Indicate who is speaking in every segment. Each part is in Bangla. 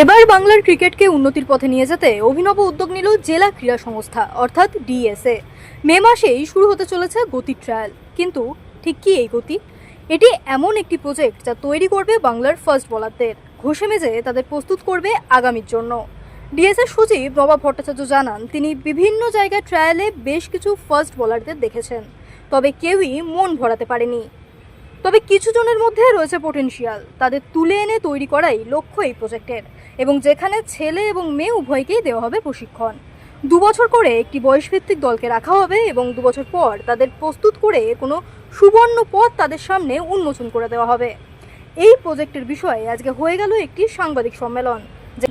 Speaker 1: এবার বাংলার ক্রিকেটকে উন্নতির পথে নিয়ে যেতে অভিনব উদ্যোগ নিল জেলা ক্রীড়া সংস্থা অর্থাৎ ডিএসএ। মে মাসেই শুরু হতে চলেছে গতি ট্রায়াল। কিন্তু ঠিক কি এই গতি? এটি এমন একটি প্রজেক্ট যা তৈরি করবে বাংলার ফাস্ট বোলারদের, ঘষে মেজে তাদের প্রস্তুত করবে আগামীর জন্য। ডিএসএ সচিব নবাব ভট্টাচার্য জানান, তিনি বিভিন্ন জায়গায় ট্রায়ালে বেশ কিছু ফাস্ট বোলারদের দেখেছেন, তবে কেউই মন ভরাতে পারেনি। তবে কিছু জনের মধ্যে রয়েছে পটেনশিয়াল, তাদের তুলে এনে তৈরি করাই লক্ষ্য এই প্রজেক্টের, এবং যেখানে ছেলে এবং মেয়ে উভয়কেই দেওয়া হবে প্রশিক্ষণ। 2 বছর করে একটি বয়সভিত্তিক দলকে রাখা হবে এবং 2 বছর পর তাদের প্রস্তুত করে কোনো সুবর্ণ পথ তাদের সামনে উন্মোচন করে দেওয়া হবে। এই প্রজেক্টের বিষয়ে আজকে হয়ে গেল একটি সাংবাদিক সম্মেলন,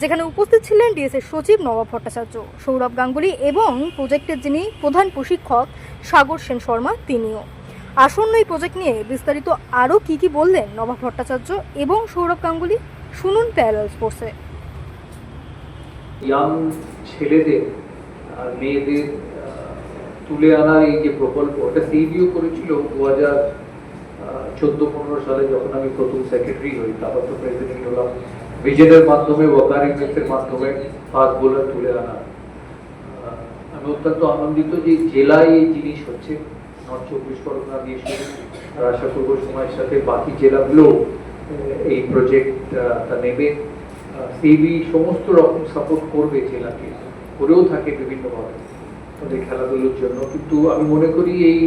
Speaker 1: যেখানে উপস্থিত ছিলেন ডিএসএর সচিব নবাব ভট্টাচার্য, সৌরভ গাঙ্গুলি এবং প্রজেক্টের যিনি প্রধান প্রশিক্ষক সাগর সেন শর্মা তিনিও। আসন্ন এই প্রজেক্ট নিয়ে বিস্তারিত আরও কি বললেন নবাব ভট্টাচার্য এবং সৌরভ গাঙ্গুলি, শুনুন প্যারালাল স্পোর্টসে।
Speaker 2: ইয়াং ছেলেদের আর মেয়েদের তুলে আনার এই যে প্রকল্প, এটা সিইবিও করেছিল 2014-15 সালে, যখন আমি প্রথম সেক্রেটারি হই। তারপর তো প্রেসিডেন্ট হলাম। ভিশনের মাধ্যমে, ওয়াকারিং এর মাধ্যমে ফাস্ট বোলার তুলে আনা। আমি অত্যন্ত আনন্দিত যে জেলায় এই জিনিস হচ্ছে। নর্থ 24 পরগনা দিয়ে শুরু, আর আশা করবো সময়ের সাথে বাকি জেলাগুলো এই প্রজেক্টটা নেবে। সিবি সমস্ত রকম সাপোর্ট করবে জেলাকে, করেও থাকে বিভিন্নভাবে তাদের খেলাধুলোর জন্য। কিন্তু আমি মনে করি এই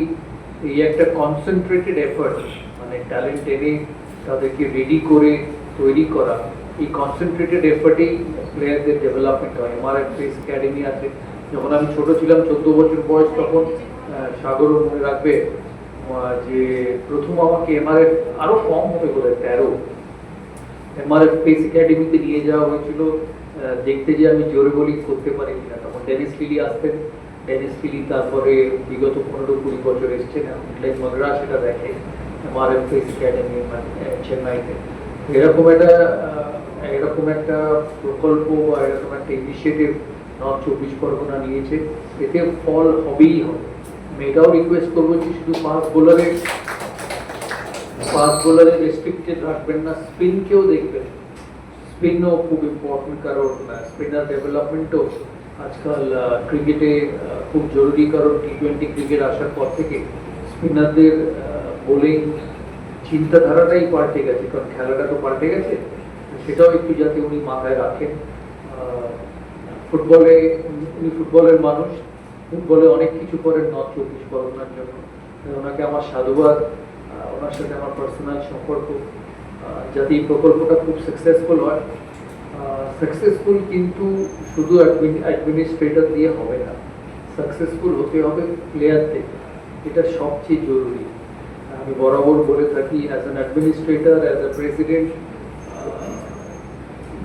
Speaker 2: একটা কনসেন্ট্রেটেড এফার্ট, মানে ট্যালেন্ট এনে তাদেরকে রেডি করে তৈরি করা, এই কনসেন্ট্রেটেড এফার্টেই প্লেয়ারদের ডেভেলপমেন্ট হয়। এমআরএফ পেস একাডেমি আছে। যখন আমি ছোট ছিলাম, 14 বছর বয়স, তখন সাগরও মনে রাখবে যে প্রথম আমাকে এমআরএফ আরো কম হবে বলে 13 এমআরএফ পেস একাডেমিতে নিয়ে যাওয়া হয়েছিল, দেখতে যে আমি জোরে বোলিং করতে পারি কিনা। তখন ডেনিস লিলি আসতেন। ডেনিস লিলি তারপরে বিগত 15-20 বছর এসছেন, ইংল্যান্ড মনরা সেটা দেখে এমআরএফ পেস একাডেমি চেন্নাইতে। এরকম একটা প্রকল্প বা এরকম একটা ইনিশিয়েটিভ নর্থ 24 পরগনা নিয়েছে, এতে ফল হবেই হবে। আমি এটাও রিকোয়েস্ট করবো যে শুধু ফাস্ট বোলারে রেস্ট্রিক্টেড রাখবেন না, স্পিনকেও দেখবেন। স্পিনও খুব ইম্পর্টেন্ট, কারণ স্পিনার ডেভেলপমেন্টও আজকাল ক্রিকেটে খুব জরুরি, কারণ টি20 ক্রিকেট আসার পর থেকে স্পিনারদের বোলিং চিন্তাধারাটাই পাল্টে গেছে, কারণ খেলাটা তো পাল্টে গেছে। সেটাও একটু যাতে উনি মাথায় রাখেন। উনি ফুটবলের মানুষ, ফুটবলে অনেক কিছু করেন নর্থ 24 পরগনার জন্য। ওনাকে আমার সাধুবাদ, ওনার সাথে আমার পার্সোনাল সম্পর্ক। যাতে এই প্রকল্পটা খুব সাকসেসফুল হয়। সাকসেসফুল কিন্তু শুধু অ্যাডমিনিস্ট্রেটর দিয়ে হবে না, সাকসেসফুল হতে হবে প্লেয়ারদের, এটা সবচেয়ে জরুরি। আমি বরাবর বলে থাকি, as an administrator, as a president,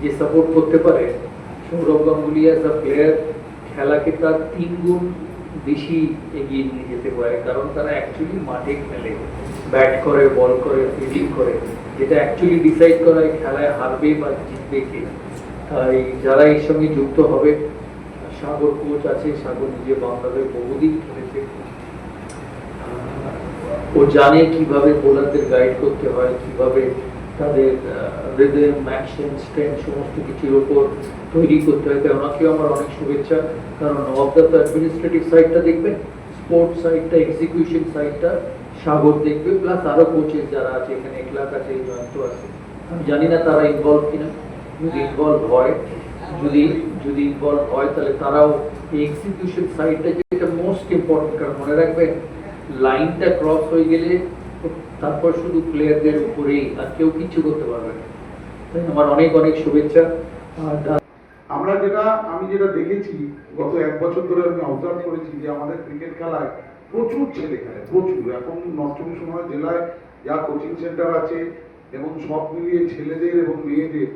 Speaker 2: যে সাপোর্ট করতে পারে, Sourav Ganguly as a player খেলাকে তার 3 গুণ বেশি এগিয়ে নিয়ে যেতে পারে, কারণ তারা অ্যাকচুয়ালি মাঠে খেলে, ব্যাট করে, বল করে, ফিল্ডিং করে, যেটা অ্যাকচুয়ালি ডিসাইড করায় খেলায় হারবে বা জিতবে কে। তাই যারা এর সঙ্গে যুক্ত হবে, সাগর কোচ আছে, সাগর নিজে বাংলাদেশ বহুদিন খেলেছে, ও জানে কিভাবে বোলারদের গাইড করতে হয়, কিভাবে তাদের রিদম, অ্যাকশন, স্ট্রেংথ সমস্ত কিছুর উপর তৈরি করতে হয়। তাই ওনাকেও আমার অনেক শুভেচ্ছা, কারণ নবাবদা তো অ্যাডমিনিস্ট্রেটিভ সাইডটা দেখবেন, স্পোর্টস সাইডটা, এক্সিকিউশন সাইডটা সাগর দেখবে, প্লাস আরো কোচেস যারা আছে, এখানে একলাখ আছে, জয়ন্ত আছে। আমি জানি না তারা ইনভলভ কিনা, যদি ইনভলভ হয়, যদি ইনভলভ হয়, তাহলে তারাও এই এক্সিকিউশন সাইডটা, যেটা মোস্ট ইম্পর্টেন্ট। কারণ মনে রাখবেন, লাইনটা ক্রস হয়ে গেলে তারপর শুধু প্লেয়ারদের উপরেই, আর কেউ কিছু করতে পারবে না। তাই আমার অনেক অনেক শুভেচ্ছা।
Speaker 3: আমি যেটা দেখেছি গত 1 বছর ধরে, আমি অবজার্ভ করেছি যে আমাদের ক্রিকেট খেলায় প্রচুর ছেলে খেলে, প্রচুর। এখন নর্থ 24 জেলায় যা কোচিং সেন্টার আছে, এবং সব মিলিয়ে ছেলেদের এবং মেয়েদের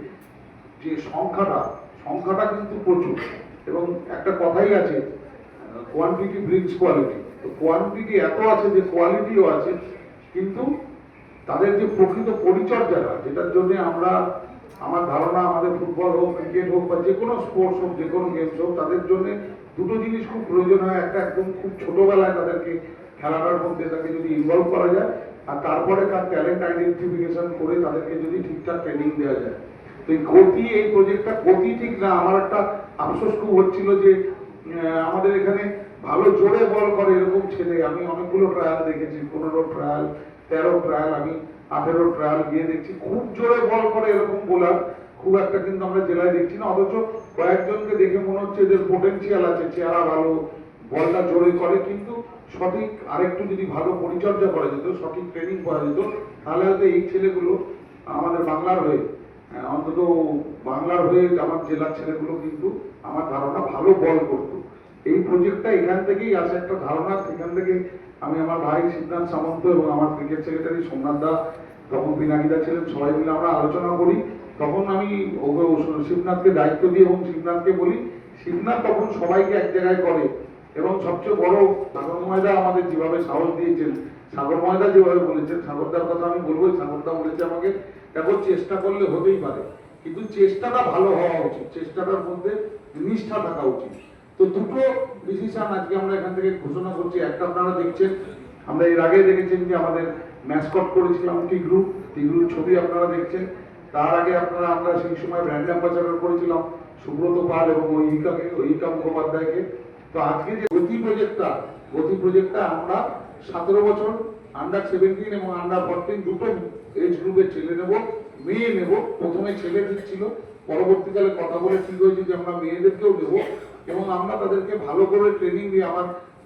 Speaker 3: যে সংখ্যাটা কিন্তু প্রচুর। এবং একটা কথাই আছে, কোয়ান্টিটি ব্রিংস কোয়ালিটি। তো কোয়ান্টিটি এত আছে যে কোয়ালিটিও আছে, কিন্তু তাদের যে প্রকৃত পরিচর্যাটা, যেটার জন্য আমার ধারণা, আমাদের ফুটবল হোক, ক্রিকেট হোক, বা যে কোনো স্পোর্টস হোক, যে কোনো গেমস হোক, তাদের জন্য দুটো জিনিস খুব প্রয়োজন হয়। একটা, একদম খুব ছোটবেলায় তাদেরকে খেলাটার মধ্যে তাকে যদি ইনভলভ করা যায়, আর তারপরে তার ট্যালেন্ট আইডেন্টিফিকেশন করে তাদেরকে যদি ঠিকঠাক ট্রেনিং দেওয়া যায়। তো এই গতি, এই প্রজেক্টটা গতি ঠিক না। আমার একটা আফসোস খুব হচ্ছিল যে আমাদের এখানে ভালো জোরে বল করে এরকম ছেলে আমি অনেকগুলো ট্রায়াল দেখেছি, 15 ট্রায়াল, 13 ট্রায়াল, আমি 18 ট্রায়াল গিয়ে দেখছি খুব জোরে বল করে এরকম বোলার খুব একটা কিন্তু আমরা জেলায় দেখছি না। অথচ কয়েকজনকে দেখে মনে হচ্ছে এদের পোটেনশিয়াল আছে, চেহারা ভালো, বলটা জোরে করে, কিন্তু সঠিক আরেকটু যদি ভালো পরিচর্যা করা যেত, সঠিক ট্রেনিং করা যেত, তাহলে হয়তো এই ছেলেগুলো আমাদের বাংলার হয়ে অন্তত বাংলার হয়ে আমার জেলার ছেলেগুলো কিন্তু আমার ধারণা ভালো বল করতো। এই প্রজেক্টটা এখান থেকেই আসে একটা ধারণা। সেখান থেকে আমি আমার ভাই সিদ্ধান্ত সামন্ত এবং আমার ক্রিকেট সেক্রেটারি সোমনাথ দা, তখন পিনাকিদা ছিলেন, সবাই মিলে আমরা আলোচনা করি। তখন আমি শিবনাথকে দায়িত্ব দিই এবং শিবনাথকে বলি, শিবনাথ তখন সবাইকে এক জায়গায় করে এবং সবচেয়ে বড় সাগর ময়দা আমাদের যেভাবে সাহস দিয়েছেন, সাগর ময়দা যেভাবে বলেছেন, সাগরদার কথা আমি বলবো, সাগরদা বলেছে আমাকে, দেখো চেষ্টা করলে হতেই পারে, কিন্তু চেষ্টাটা ভালো হওয়া উচিত, চেষ্টাটার মধ্যে নিষ্ঠা থাকা উচিত। তো দুটো ডিসিশন আজকে আমরা এখান থেকে ঘোষণা করছি। একটা আপনারা দেখছেন, আমরা এর আগে দেখেছেন যে আমাদের ম্যাসকট করেছিলাম টিগ্রুর ছবি আপনারা দেখছেন। তার আগে আমরা সেই সময় ব্র্যান্ড অ্যাম্বাসাডর করেছিলাম সুব্রত পাল এবং ঐহিকা মুখোপাধ্যায়কে। তো আজকে যে গতি প্রজেক্টটা আমরা 17 বছর আন্ডার 17 এবং আন্ডার 14 দুটো এজ গ্রুপের ছেলে নেব, মেয়ে নেব। প্রথমে ছেলে ঠিক ছিল, পরবর্তীকালে কথা বলে ঠিক হয়েছে যে আমরা মেয়েদেরকেও নেব এবং আমরা তাদেরকে ভালো করে ট্রেনিং দিয়ে,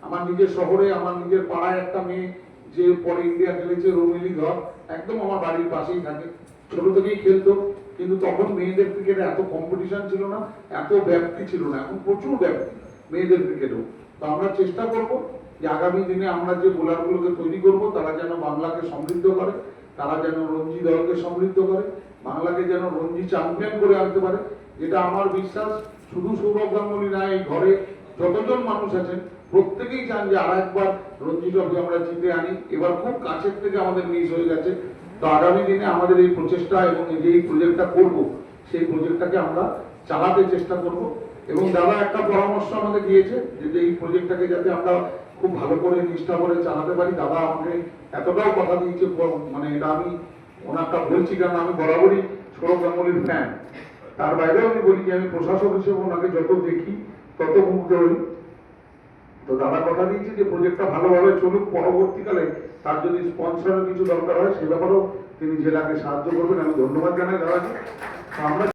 Speaker 3: আমার নিজের শহরে, আমার নিজের পাড়ায় একটা মেয়ে যে পরে ইন্ডিয়া খেলেছে, রোমিলি ধর, একদম আমার বাড়ির পাশেই থাকে, ছোট থেকেই খেলতো, কিন্তু তখন মেয়েদের ক্রিকেটে এত কম্পিটিশন ছিল না, এত ব্যাপ্তি ছিল না। এখন প্রচুর ব্যাপ্তি মেয়েদের ক্রিকেটেও। তো আমরা চেষ্টা করব যে আগামী দিনে আমরা যে বোলারগুলোকে তৈরি করব তারা যেন বাংলাকে সমৃদ্ধ করে, তারা যেন রঞ্জি দলকে সমৃদ্ধ করে, বাংলাকে যেন রঞ্জি চ্যাম্পিয়ন করে আনতে পারে। যেটা আমার বিশ্বাস, শুধু সৌরভ গাঙ্গুলি না, এই ঘরে যতজন মানুষ আছেন প্রত্যেকেই চান যে আর একবার রঞ্জি ট্রফি আমরা জিতে আনি। এবার খুব কাছের থেকে আমাদের মিস হয়ে গেছে। তো আগামী দিনে আমাদের এই প্রচেষ্টা এবং এই প্রজেক্টটা করব, সেই প্রজেক্টটাকে আমরা চালাতে চেষ্টা করব। এবং দাদা একটা পরামর্শ আমাকে দিয়েছে যে এই প্রজেক্টটাকে যাতে আমরা খুব ভালো করে নিষ্ঠা করে চালাতে পারি। দাদা আমাকে এতটাও কথা দিয়েছে, মানে এটা আমি ওনারটা বলছি কারণ আমি বরাবরই সৌরভ গাঙ্গুলির ফ্যান। তার বাইরেও আমি বলি যে আমি প্রশাসক হিসেবে ওনাকে যত দেখি তত মুগ্ধ হই। তো দাদা কথা দিয়েছে যে প্রজেক্টটা ভালোভাবে চলুক, পরবর্তীকালে তার যদি স্পন্সরের কিছু দরকার হয় সে ব্যাপারেও তিনি জেলাকে সাহায্য করবেন। আমি ধন্যবাদ জানাই দাদাকে। আমরা